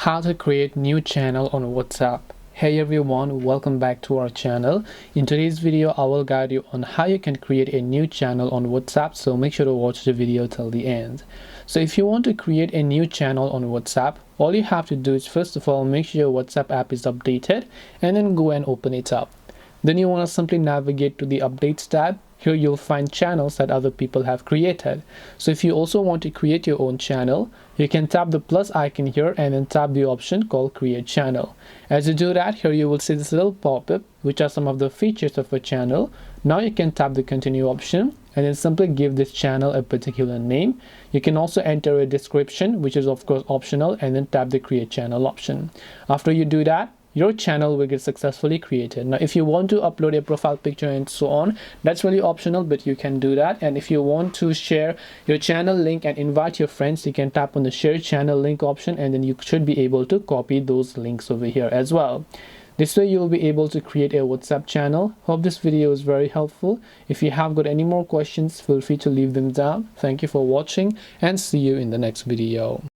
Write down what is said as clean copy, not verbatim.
How to create new channel on WhatsApp. Hey everyone, welcome back to our channel. In today's video I will guide you on how you can create a new channel on WhatsApp, so make sure to watch the video till the end. So if you want to create a new channel on WhatsApp, all you have to do is first of all make sure your WhatsApp app is updated and then go and open it up. Then you want to simply navigate to the updates tab. Here you'll find channels that other people have created. So if you also want to create your own channel, you can tap the plus icon here and then tap the option called create channel. As you do that, here you will see this little pop-up which are some of the features of a channel. Now you can tap the continue option and then simply give this channel a particular name. You can also enter a description, which is of course optional, and then tap the create channel option. After you do that, your channel will get successfully created. Now if you want to upload a profile picture and so on, that's really optional, but you can do that. And if you want to share your channel link and invite your friends, you can tap on the share channel link option and then you should be able to copy those links over here as well. This way you will be able to create a WhatsApp channel. Hope this video is very helpful. If you have got any more questions, feel free to leave them down. Thank you for watching and see you in the next video.